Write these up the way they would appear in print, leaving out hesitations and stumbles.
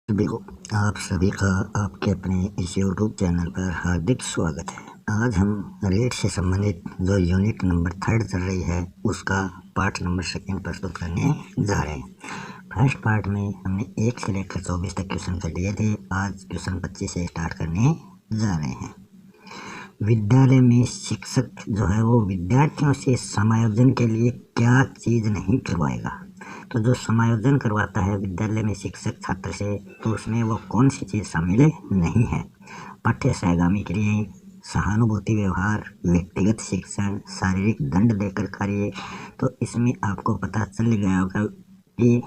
सभी को आप सभी का आपके अपने इस यूट्यूब चैनल पर हार्दिक स्वागत है। आज हम रेट से संबंधित जो यूनिट नंबर 3 चल रही है उसका पार्ट नंबर 2 प्रस्तुत करने जा रहे हैं। फर्स्ट पार्ट में हमने 1 से लेकर 24 तक क्वेश्चन कर लिए थे। आज क्वेश्चन 25 से स्टार्ट करने जा रहे हैं। विद्यालय में शिक्षक जो है वो विद्यार्थियों से समायोजन के लिए क्या चीज़ नहीं करवाएगा। तो जो समायोजन करवाता है विद्यालय में शिक्षक छात्र से, तो उसमें वो कौन सी चीज़ शामिल नहीं है। पाठ्य सहगामी क्रियाएं, सहानुभूति व्यवहार, व्यक्तिगत शिक्षण, शारीरिक दंड देकर कार्य। तो इसमें आपको पता चल गया होगा कि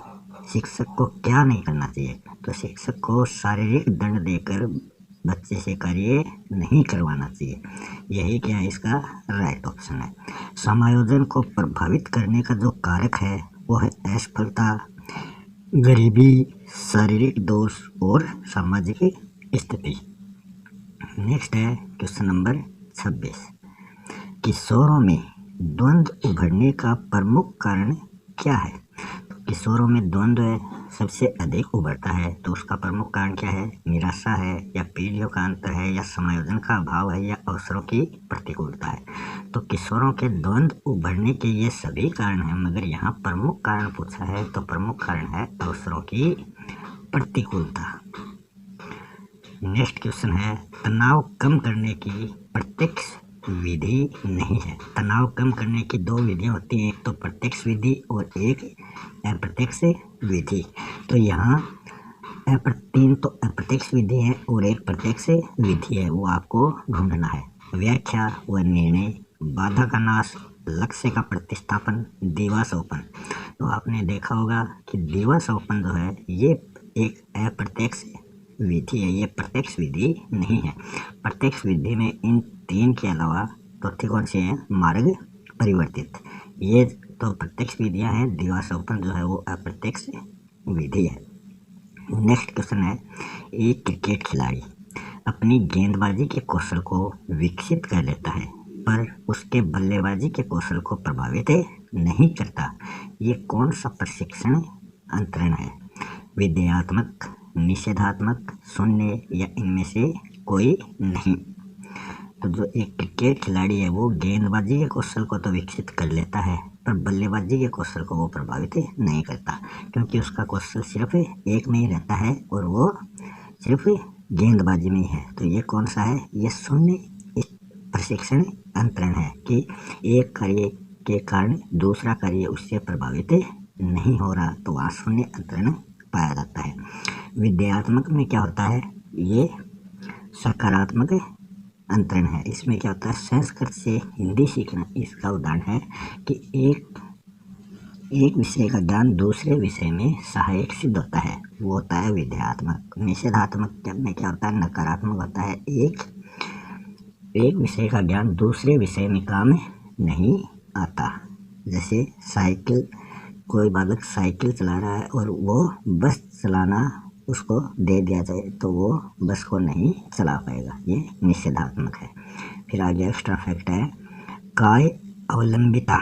शिक्षक को क्या नहीं करना चाहिए। तो शिक्षक को शारीरिक दंड देकर बच्चे से कार्य नहीं करवाना चाहिए। यही क्या इसका राइट ऑप्शन है। समायोजन को प्रभावित करने का जो कारक है वो है असफलता, गरीबी, शारीरिक दोष और सामाजिक स्थिति। नेक्स्ट है क्वेश्चन नंबर 26। किशोरों में द्वंद्व उभरने का प्रमुख कारण क्या है। किशोरों में द्वंद्व सबसे अधिक उभरता है, तो उसका प्रमुख कारण क्या है। निराशा है, या पीढ़ियों का अंतर है, या समायोजन का अभाव है, या अवसरों की प्रतिकूलता है। तो किशोरों के द्वंद्व उभरने के ये सभी कारण हैं, मगर यहाँ प्रमुख कारण पूछा है तो प्रमुख कारण है अवसरों की प्रतिकूलता। नेक्स्ट क्वेश्चन है तनाव कम करने की प्रत्यक्ष विधि नहीं है। तनाव कम करने की 2 विधियां होती हैं, एक तो प्रत्यक्ष विधि और एक अप्रत्यक्ष विधि। तो यहाँ 3 तो अप्रत्यक्ष विधि है और एक प्रत्यक्ष विधि है, वो आपको ढूंढना है। व्याख्या व निर्णय, बाधा का नाश, लक्ष्य का प्रतिस्थापन, दिवास्वप्न। तो आपने देखा होगा कि दिवास्वप्न जो है ये एक अप्रत्यक्ष विधि है, ये प्रत्यक्ष विधि नहीं है। प्रत्यक्ष विधि में इन 3 के अलावा चौथी कौन सी है, मार्ग परिवर्तित। ये तो प्रत्यक्ष विधियां हैं, दिवास्वप्न जो है वो अप्रत्यक्ष विधि है। नेक्स्ट क्वेश्चन है एक क्रिकेट खिलाड़ी अपनी गेंदबाजी के कौशल को विकसित कर लेता है पर उसके बल्लेबाजी के कौशल को प्रभावित नहीं करता। ये कौन सा प्रशिक्षण अंतरण है। विधेयात्मक, निषेधात्मक, शून्य, या इनमें से कोई नहीं। तो जो एक क्रिकेट खिलाड़ी है वो गेंदबाजी के कौशल को तो विकसित कर लेता है पर बल्लेबाजी के कौशल को वो प्रभावित नहीं करता, क्योंकि उसका कौशल सिर्फ एक में ही रहता है और वो सिर्फ गेंदबाजी में ही है। तो ये कौन सा है, ये शून्य प्रशिक्षण अंतरण है कि एक कार्य के कारण दूसरा कार्य उससे प्रभावित नहीं हो रहा, तो वहाँ शून्य अंतरण पाया जाता है। विधेयात्मक में क्या होता है, ये सकारात्मक अंतरण है। इसमें क्या होता है, संस्कृत से हिंदी सीखना। इसका उदाहरण है कि एक विषय का ज्ञान दूसरे विषय में सहायक सिद्ध होता है, वो होता है विधेयात्मक। निषेधात्मक में क्या होता है, नकारात्मक होता है। एक विषय का ज्ञान दूसरे विषय में काम नहीं आता। जैसे साइकिल, कोई बालक साइकिल चला रहा है और वो बस चलाना उसको दे दिया जाए तो वो बस को नहीं चला पाएगा, ये निषेधात्मक है। फिर आगे एक्स्ट्रा फैक्ट है काय अवलंबिता।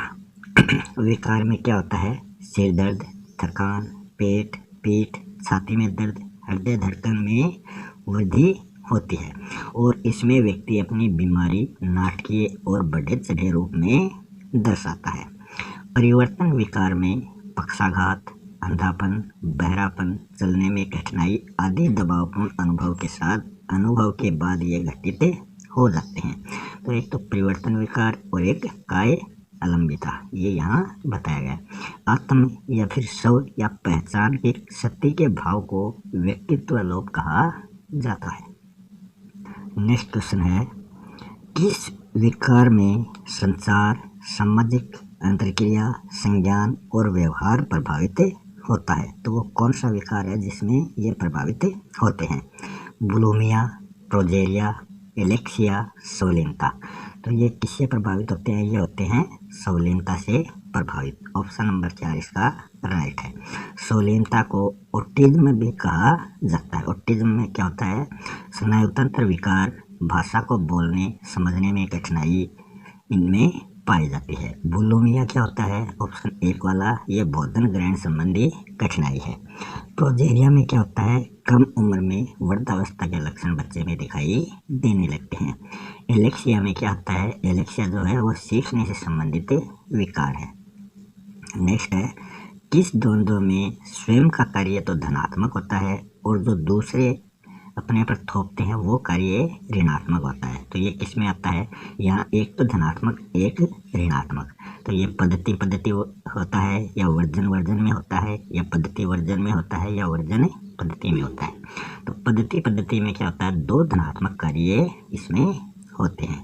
विकार में क्या होता है, सिर दर्द, थकान, पेट, पीठ, छाती में दर्द, हृदय धड़कन में वृद्धि होती है और इसमें व्यक्ति अपनी बीमारी नाटकीय और बढ़े चढ़े रूप में दर्शाता है। परिवर्तन विकार में पक्षाघात, अंधापन, बहरापन, चलने में कठिनाई आदि दबावपूर्ण अनुभव के बाद ये घटित हो जाते हैं। तो एक तो परिवर्तन विकार और एक काय अलंबिता, ये यहाँ बताया गया। आत्म या फिर स्व या पहचान के सत्य के भाव को व्यक्तित्व लोप कहा जाता है। नेक्स्ट क्वेश्चन है किस विकार में संचार, सामाजिक अंतरक्रिया, संज्ञान और व्यवहार प्रभावित होता है। तो वो कौन सा विकार है जिसमें ये प्रभावित होते हैं। बुलिमिया, प्रोजेरिया, एलेक्सिया, संलीनता। तो ये किससे प्रभावित होते हैं, ये होते हैं संलीनता से प्रभावित। ऑप्शन नंबर 4 इसका राइट है। संलीनता को ऑटिज्म भी कहा जाता है। ऑटिज्म में क्या होता है, स्नायुतंत्र विकार, भाषा को बोलने समझने में कठिनाई, इनमें पाई जाती है। बुलिमिया क्या होता है? ऑप्शन 1 वाला, ये भोजन ग्रहण संबंधी कठिनाई है। प्रोजेरिया में क्या होता है? कम उम्र में वृद्धावस्था के लक्षण बच्चे में दिखाई देने लगते हैं। एलेक्सिया में क्या होता है? एलेक्सिया जो है वो सीखने से संबंधित विकार है। नेक्स्ट है, किस द्वंद्व में स्वयं का कार्य तो धनात्मक होता है और जो दूसरे अपने पर थोपते हैं वो कार्य ऋणात्मक होता है। तो ये किस में आता है? यहाँ एक तो धनात्मक, एक ऋणात्मक। तो ये पद्धति होता है या वर्जन में होता है, या पद्धति वर्जन में होता है, या वर्जन पद्धति में होता है। तो पद्धति में क्या होता है? 2 धनात्मक कार्य इसमें होते हैं।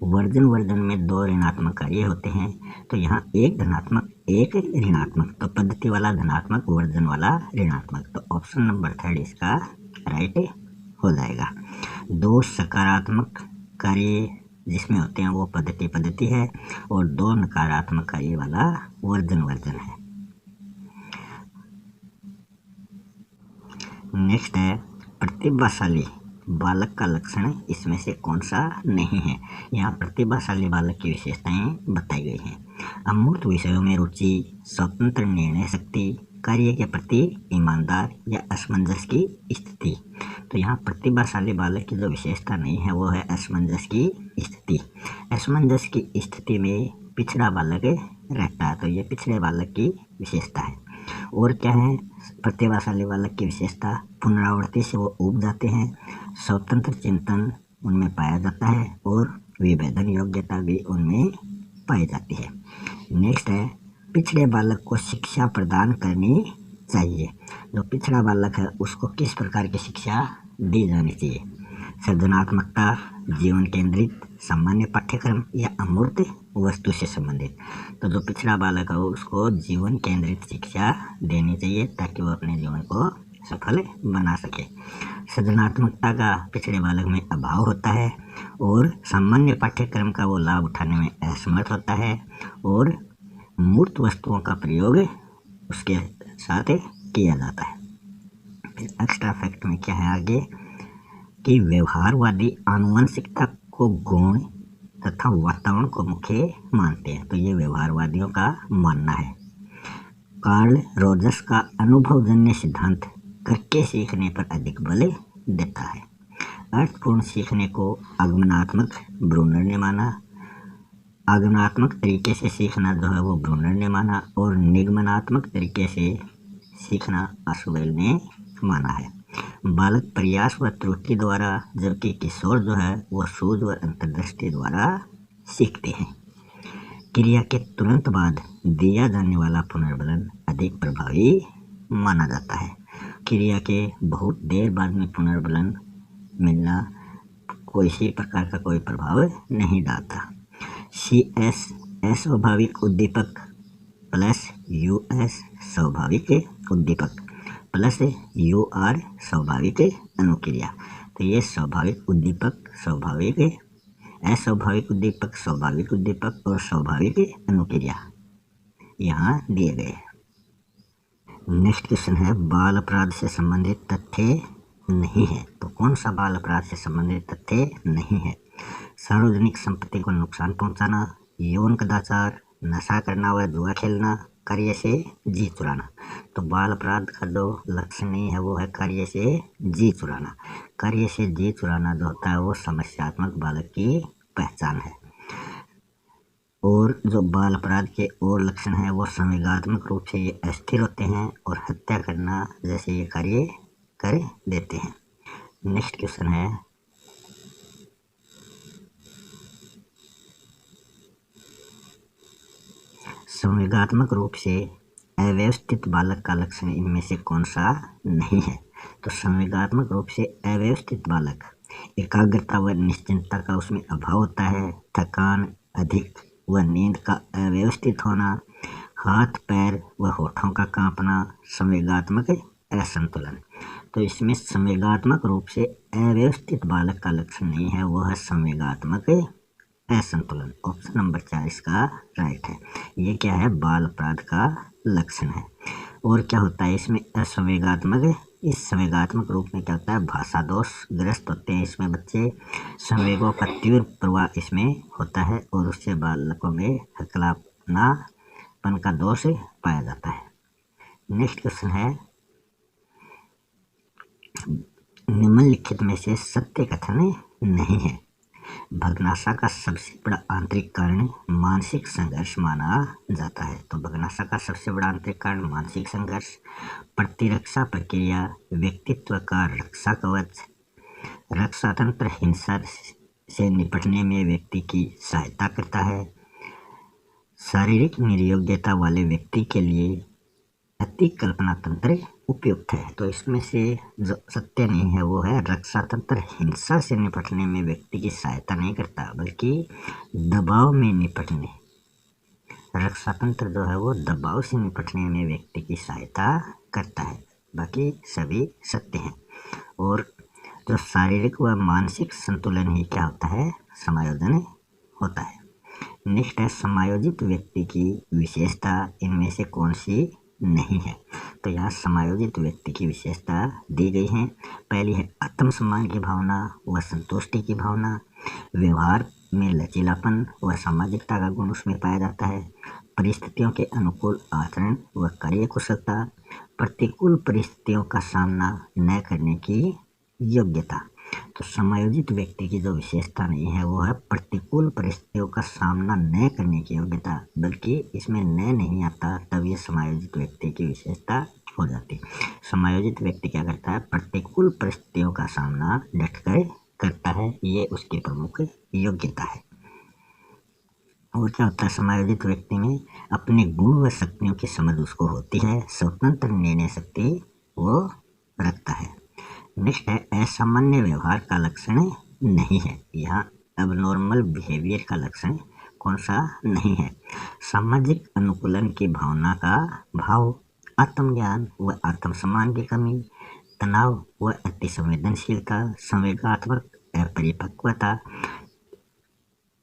वर्जन में 2 ऋणात्मक कार्य होते हैं। तो यहाँ एक धनात्मक, एक ऋणात्मक। तो पद्धति वाला धनात्मक, वर्जन वाला ऋणात्मक। तो ऑप्शन नंबर 3 इसका राइट हो जाएगा। 2 सकारात्मक कार्य जिसमें होते हैं वो पद्धति है, और 2 नकारात्मक कार्य वाला वर्जन है। नेक्स्ट है, प्रतिभाशाली बालक का लक्षण इसमें से कौन सा नहीं है? यहाँ प्रतिभाशाली बालक की विशेषताएं बताई गई हैं। अमूर्त विषयों में रुचि, स्वतंत्र निर्णय शक्ति, कार्य के प्रति ईमानदार या असमंजस की स्थिति। तो यहाँ प्रतिभाशाली बालक की जो विशेषता नहीं है वो है असमंजस की स्थिति। असमंजस की स्थिति में पिछड़ा बालक रहता है। तो ये पिछड़े बालक की विशेषता है। और क्या है प्रतिभाशाली बालक की विशेषता? पुनरावृत्ति से वो उब जाते हैं, स्वतंत्र चिंतन उनमें पाया जाता है, और विभेदन योग्यता भी उनमें पाई जाती है। नेक्स्ट है, पिछड़े बालक को शिक्षा प्रदान करनी चाहिए। जो पिछड़ा बालक है उसको किस प्रकार की शिक्षा दी जानी चाहिए? सृजनात्मकता, जीवन केंद्रित, सामान्य पाठ्यक्रम, या अमूर्त वस्तु से संबंधित। तो जो पिछड़ा बालक है उसको जीवन केंद्रित शिक्षा देनी चाहिए ताकि वो अपने जीवन को सफल बना सके। सृजनात्मकता का पिछड़े बालक में अभाव होता है, और सामान्य पाठ्यक्रम का वो लाभ उठाने में असमर्थ होता है, और मूर्त वस्तुओं का प्रयोग उसके साथ किया जाता है। फिर एक्स्ट्रा फैक्ट में क्या है आगे कि व्यवहारवादी आनुवंशिकता को गुण तथा वातावरण को मुख्य मानते हैं। तो ये व्यवहारवादियों का मानना है। कार्ल रोजर्स का अनुभवजन्य सिद्धांत करके सीखने पर अधिक बल देता है। अर्थपूर्ण सीखने को आगमनात्मक ब्रूनर ने माना, आगमनात्मक तरीके से सीखना जो है वो ब्रूनर ने माना, और निगमनात्मक तरीके से सीखना आशुबेल ने माना है। बालक प्रयास व त्रुटि द्वारा, जबकि किशोर जो है वो सूझ व अंतर्दृष्टि द्वारा सीखते हैं। क्रिया के तुरंत बाद दिया जाने वाला पुनर्बलन अधिक प्रभावी माना जाता है। क्रिया के बहुत देर बाद में पुनर्बलन मिलना किसी प्रकार का कोई प्रभाव नहीं डालता। CS अस्वाभाविक उद्दीपक प्लस US स्वाभाविक उद्दीपक प्लस UR स्वाभाविक अनुक्रिया। तो ये स्वाभाविक उद्दीपक, स्वाभाविक, अस्वाभाविक उद्दीपक, स्वाभाविक उद्दीपक और स्वाभाविक अनुक्रिया यहाँ दिए गए। नेक्स्ट क्वेश्चन है, बाल अपराध से संबंधित तथ्य नहीं है। तो कौन सा बाल अपराध से संबंधित तथ्य नहीं है? सार्वजनिक संपत्ति को नुकसान पहुंचाना, यौन कदाचार, नशा करना व जुआ खेलना, कार्य से जी चुराना। तो बाल अपराध का जो लक्षण नहीं है वो है कार्य से जी चुराना। कार्य से जी चुराना जो होता है वो समस्यात्मक बालक की पहचान है। और जो बाल अपराध के और लक्षण हैं वो संवेगात्मक रूप से ये अस्थिर होते हैं और हत्या करना जैसे ये कार्य कर देते हैं। नेक्स्ट क्वेश्चन है, संवेगात्मक रूप से अव्यवस्थित बालक का लक्षण इनमें से कौन सा नहीं है? तो संवेगात्मक रूप से अव्यवस्थित बालक, एकाग्रता व निश्चिंतता का उसमें अभाव होता है, थकान अधिक व नींद का अव्यवस्थित होना, हाथ पैर व होठों का कांपना, संवेगात्मक असंतुलन। तो इसमें संवेगात्मक रूप से अव्यवस्थित बालक का लक्षण नहीं है, वो है संवेगात्मक असंतुलन। ऑप्शन नंबर 4 इसका राइट है। ये क्या है? बाल अपराध का लक्षण है। और क्या होता है इसमें? असंवेगात्मक इस संवेगात्मक रूप में क्या होता है, भाषा दोष ग्रस्त होते हैं इसमें बच्चे, संवेगों का तीव्र प्रवाह इसमें होता है और उससे बालकों में हकलापन का दोष पाया जाता है। नेक्स्ट क्वेश्चन है, निम्नलिखित में से सत्य कथन नहीं है। भग्नाशा का सबसे बड़ा आंतरिक कारण मानसिक संघर्ष माना जाता है। तो भग्नाशा का सबसे बड़ा आंतरिक कारण मानसिक संघर्ष। प्रतिरक्षा प्रक्रिया व्यक्तित्व का रक्षा कवच, रक्षा तंत्र हिंसा से निपटने में व्यक्ति की सहायता करता है। शारीरिक निर्योग्यता वाले व्यक्ति के लिए अति कल्पना तंत्र उपयुक्त है। तो इसमें से जो सत्य नहीं है वो है, रक्षा तंत्र हिंसा से निपटने में व्यक्ति की सहायता नहीं करता बल्कि दबाव में निपटने, रक्षा तंत्र जो है वो दबाव से निपटने में व्यक्ति की सहायता करता है, बाकी सभी सत्य हैं। और जो शारीरिक व मानसिक संतुलन ही क्या होता है, समायोजन होता है। नेक्स्ट है, समायोजित व्यक्ति की विशेषता इनमें से कौन सी नहीं है। तो यहाँ समायोजित व्यक्ति की विशेषता दी गई है। पहली है आत्मसम्मान की भावना व संतुष्टि की भावना, व्यवहार में लचीलापन व सामाजिकता का गुण उसमें पाया जाता है, परिस्थितियों के अनुकूल आचरण व कार्यकुशलता, प्रतिकूल परिस्थितियों का सामना न करने की योग्यता। तो समायोजित व्यक्ति की जो विशेषता नहीं है वो है प्रतिकूल परिस्थितियों का सामना न करने की योग्यता, बल्कि इसमें न नहीं आता तब ये समायोजित व्यक्ति की विशेषता हो जाती। समायोजित व्यक्ति क्या करता है, प्रतिकूल परिस्थितियों का सामना डटकर करता है, ये उसकी प्रमुख योग्यता है। और क्या होता है, समायोजित व्यक्ति में अपने गुण व शक्तियों की समझ उसको होती है, स्वतंत्र निर्णय शक्ति वो रखता है। नेक्स्ट है, असामान्य व्यवहार का लक्षण नहीं है। यहाँ अब नॉर्मल बिहेवियर का लक्षण कौन सा नहीं है। सामाजिक अनुकूलन की भावना का भाव, आत्मज्ञान व आत्मसम्मान की कमी, तनाव व अति संवेदनशीलता, संवेगात्मक अपरिपक्वता।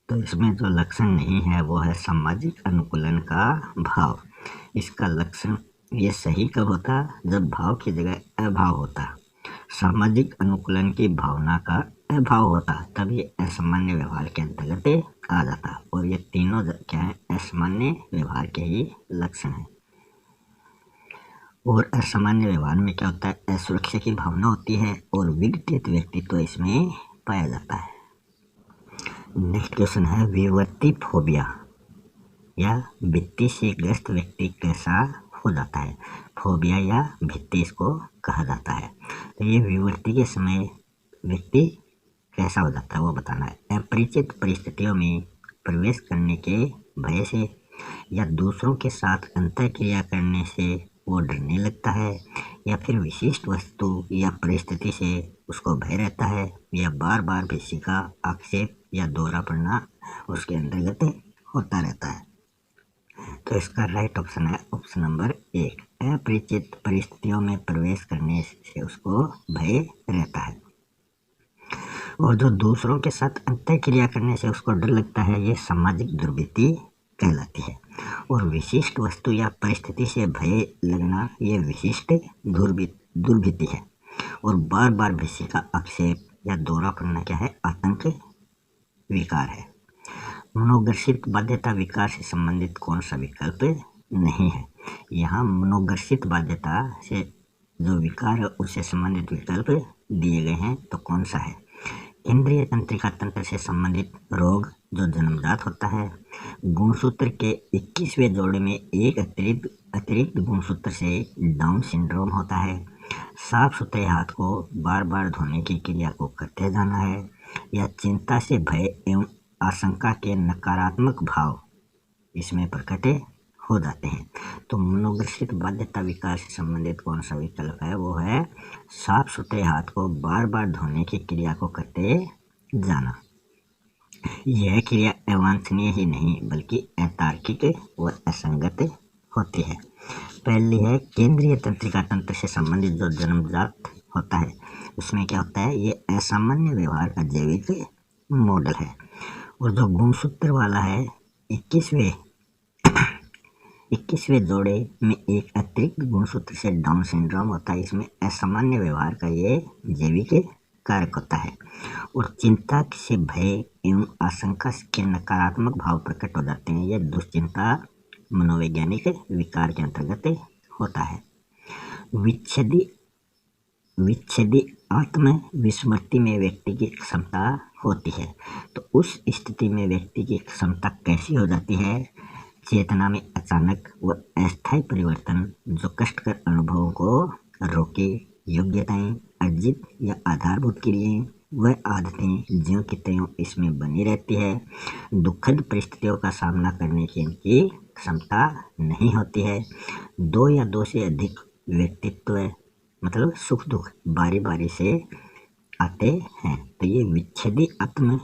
तो इसमें जो लक्षण नहीं है वो है सामाजिक अनुकूलन का भाव। इसका लक्षण ये सही कब होता, जब भाव की जगह अभाव होता। सामाजिक अनुकूलन की भावना का अभाव होता तब ये असामान्य व्यवहार के अंतर्गत आ जाता। और ये तीनों क्या है, असामान्य व्यवहार के ही लक्षण है। और असामान्य व्यवहार में क्या होता है, असुरक्षा की भावना होती है और विघटित व्यक्तित्व इसमें पाया जाता है। नेक्स्ट क्वेश्चन है, विवर्ती फोबिया या भित्ति से ग्रस्त व्यक्ति कैसा हो जाता है। फोबिया या भित्ति इसको कहा जाता है। तो ये विवर्ती के समय व्यक्ति कैसा हो जाता है वो बताना है। अपरिचित परिस्थितियों में प्रवेश करने के भय से या दूसरों के साथ अंतःक्रिया करने से वो डरने लगता है, या फिर विशिष्ट वस्तु या परिस्थिति से उसको भय रहता है, या बार बार किसी का आक्षेप या दौरा पड़ना उसके अंतर्गत होता रहता है। तो इसका राइट ऑप्शन है ऑप्शन नंबर 1, अपरिचित परिस्थितियों में प्रवेश करने से उसको भय रहता है। और जो दूसरों के साथ अंतःक्रिया करने से उसको डर लगता है, ये सामाजिक दुर्वृत्ति कहलाती है। और विशिष्ट वस्तु या परिस्थिति से भय लगना ये विशिष्ट दुर्वृत्ति है। और बार बार किसी का आक्षेप या दौरा पड़ना क्या है, आतंक विकार है। मनोग्रसित बाध्यता विकार से संबंधित कौन सा विकल्प नहीं है। यहाँ मनोग्रसित बाध्यता से जो विकार है उससे संबंधित विकल्प दिए गए हैं, तो कौन सा है। इंद्रिय तंत्रिका तंत्र से संबंधित रोग जो जन्मजात होता है, गुणसूत्र के 21वें जोड़े में एक अतिरिक्त गुणसूत्र से डाउन सिंड्रोम होता है, साफ सुथरे हाथ को बार बार धोने की क्रिया को करते जाना है, या चिंता से भय एवं आशंका के नकारात्मक भाव इसमें प्रकट हो जाते हैं। तो मनोग्रसित बाध्यता विकार से संबंधित कौन सा विकल्प है, वो है साफ सुथरे हाथ को बार बार धोने की क्रिया को करते जाना। यह क्रिया अवांछनीय ही नहीं बल्कि अतार्किक व असंगत होती है। पहली है केंद्रीय तंत्रिका तंत्र से संबंधित जो जन्मजात होता है उसमें क्या होता है, ये असामान्य व्यवहार का जैविक मॉडल है। और जो गुणसूत्र वाला है 21वें 21वें जोड़े में एक अतिरिक्त गुणसूत्र से डाउन सिंड्रोम होता है। इसमें असामान्य व्यवहार का ये जैविक कारक होता है। और चिंता से भय एवं आशंका के नकारात्मक भाव प्रकट हो जाते हैं। यह दुश्चिंता मनोवैज्ञानिक विकार के अंतर्गत होता है। विच्छेदी आत्म विस्मृति में व्यक्ति की क्षमता होती है। तो उस स्थिति में व्यक्ति की क्षमता कैसी हो जाती है? चेतना में अचानक व अस्थायी परिवर्तन जो कष्टकर अनुभवों को रोके, योग्यताएं अर्जित या आधारभूत क्रियाएं व आदतें ज्यों की त्यों इसमें बनी रहती है। दुखद परिस्थितियों का सामना करने की इनकी क्षमता नहीं होती है। दो या दो से अधिक व्यक्तित्व मतलब सुख दुख बारी बारी से आते हैं। तो ये विच्छेदी आत्म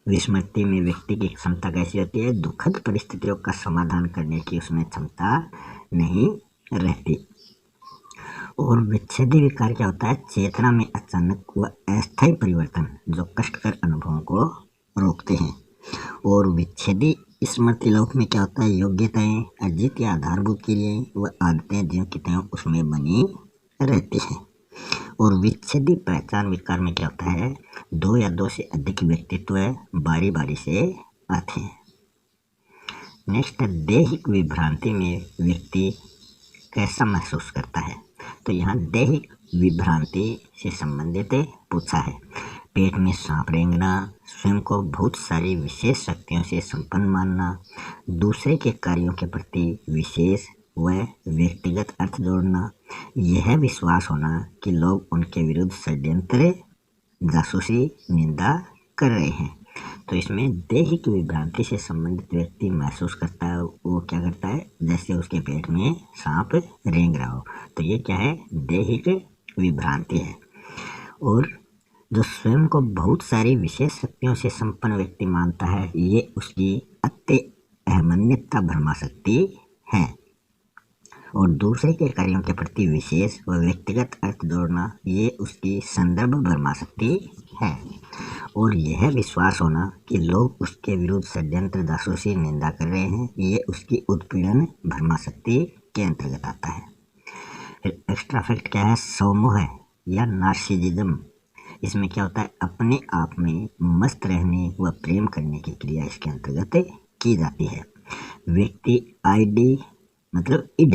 विस्मृति में व्यक्ति की क्षमता कैसी होती है? दुखद परिस्थितियों का समाधान करने की उसमें क्षमता नहीं रहती। और विच्छेदी विकार क्या होता है? चेतना में अचानक व अस्थायी परिवर्तन जो कष्टकर अनुभवों को रोकते हैं। और विच्छेदी स्मृति लोक में क्या होता है? योग्यताएं अर्जित या आधारभूत क्रियाएं व आदतें ज्यों की त्यों उसमें बनी रहती है। और विच्छेदी पहचान विकार में क्या होता है? दो या दो से अधिक व्यक्तित्व बारी बारी से आते हैं। नेक्स्ट है दैहिक विभ्रांति में व्यक्ति कैसा महसूस करता है? तो यहाँ दैहिक विभ्रांति से संबंधित पूछा है। पेट में सांप रेंगना, स्वयं को बहुत सारी विशेष शक्तियों से संपन्न मानना, दूसरे के कार्यों के प्रति विशेष व व्यक्तिगत अर्थ जोड़ना, यह विश्वास होना कि लोग उनके विरुद्ध षड्यंत्र, जासूसी, निंदा कर रहे हैं। तो इसमें दैहिक विभ्रांति से संबंधित व्यक्ति महसूस करता है, वो क्या करता है? जैसे उसके पेट में सांप रेंग रहा हो। तो ये क्या है? दैहिक विभ्रांति है। और जो स्वयं को बहुत सारी विशेष शक्तियों से संपन्न व्यक्ति मानता है, ये उसकी अत्य अहमन्यता भ्रमा शक्ति है। और दूसरे के कार्यों के प्रति विशेष व व्यक्तिगत अर्थ जोड़ना, ये उसकी संदर्भ भ्रमा शक्ति है। और यह विश्वास होना कि लोग उसके विरुद्ध षड्यंत्र, जासूसी, निंदा कर रहे हैं, ये उसकी उत्पीड़न भ्रमा शक्ति के अंतर्गत आता है। फिर एक्स्ट्रा फैक्ट क्या है? समोह या नार्सिसिज्म। इसमें क्या होता है? अपने आप में मस्त रहने व प्रेम करने की क्रिया इसके अंतर्गत की जाती है। व्यक्ति आईडी मतलब इड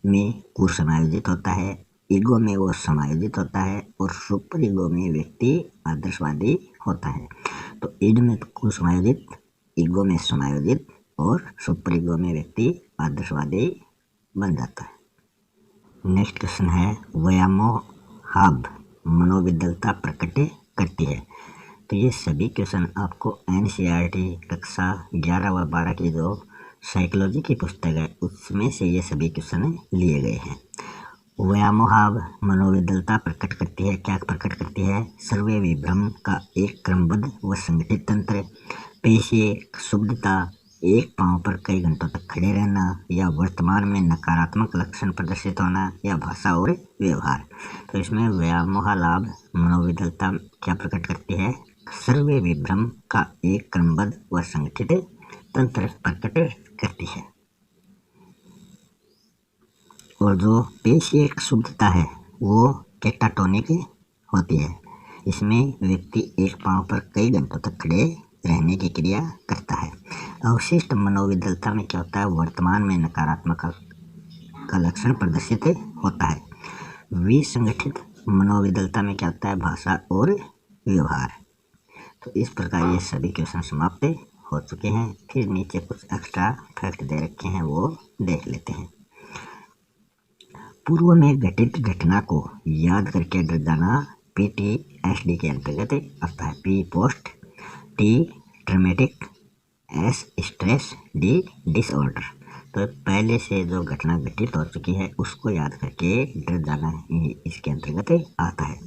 में कुसमायोजित होता है, ईगो में वो समायोजित होता है, और सुपर ईगो में व्यक्ति आदर्शवादी होता है। तो इड में कुसमायोजित, ईगो में समायोजित और सुपर ईगो में व्यक्ति आदर्शवादी बन जाता है। नेक्स्ट क्वेश्चन है व्यामोहाभ मनोविदलता प्रकट करती है। तो ये सभी क्वेश्चन आपको एनसीईआरटी कक्षा 11 व 12 की जो साइकोलॉजी की पुस्तक है उसमें से ये सभी क्वेश्चन लिए गए हैं। व्यामोहाव मनोविदलता प्रकट करती है। क्या प्रकट करती है? सर्वे विभ्रम का एक क्रमबद्ध व संगठित तंत्र, पेशीय शुद्धता, एक पांव पर कई घंटों तक खड़े रहना, या वर्तमान में नकारात्मक लक्षण प्रदर्शित होना, या भाषा और व्यवहार। तो इसमें व्यामोहालाभ मनोविदलता क्या प्रकट करती है? सर्वे विभ्रम का एक क्रमबद्ध व संगठित तंत्र प्रकट करती है। और जो पेशीय शुद्धता है वो कैटाटोनिक होती है। इसमें व्यक्ति एक पांव पर कई घंटों तक खड़े रहने की क्रिया करता है। अवशिष्ट मनोविदलता में क्या होता है? वर्तमान में नकारात्मक का लक्षण प्रदर्शित होता है। विसंगठित मनोविदलता में क्या होता है? भाषा और व्यवहार। तो इस प्रकार ये सभी क्वेश्चन समाप्त हो चुके हैं। फिर नीचे कुछ एक्स्ट्रा फैक्ट दे रखे हैं, वो देख लेते हैं। पूर्व में घटित घटना को याद करके डर जाना PTSD के अंतर्गत आता है। P post, T traumatic, S stress, D disorder. तो पहले से जो घटना घटित हो चुकी है उसको याद करके डर जाना इसके अंतर्गत आता है।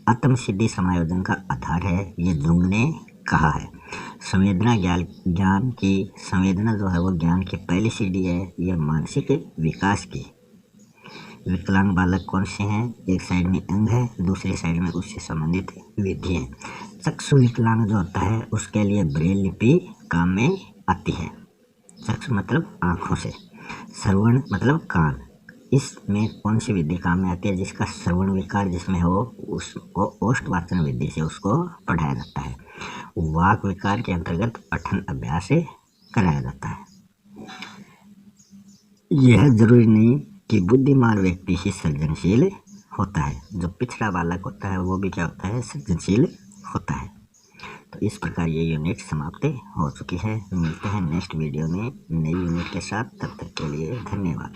आत्मसिद्धि समायोजन का आधार है, ये जुंग ने कहा है। संवेदना ज्ञान की संवेदना जो है वो ज्ञान की पहली सीढ़ी है। यह मानसिक विकास की। विकलांग बालक कौन से हैं? एक साइड में अंग है, दूसरी साइड में उससे संबंधित विधि है। चक्षु विकलांग जो होता है उसके लिए ब्रेल लिपि काम में आती है। चक्षु मतलब आँखों से, श्रवण मतलब कान। इसमें कौन सी विधि काम में आती है? जिसका श्रवण विकार जिसमें हो उसको ओष्ठवाचन विधि से उसको पढ़ाया जाता है। वाक विकार के अंतर्गत पठन अभ्यास कराया जाता है। यह जरूरी नहीं कि बुद्धिमान व्यक्ति ही सृजनशील होता है, जो पिछड़ा बालक होता है वो भी क्या होता है? सृजनशील होता है। तो इस प्रकार ये यूनिट समाप्त हो चुकी है। मिलते हैं नेक्स्ट वीडियो में नई यूनिट के साथ, तब तक के लिए धन्यवाद।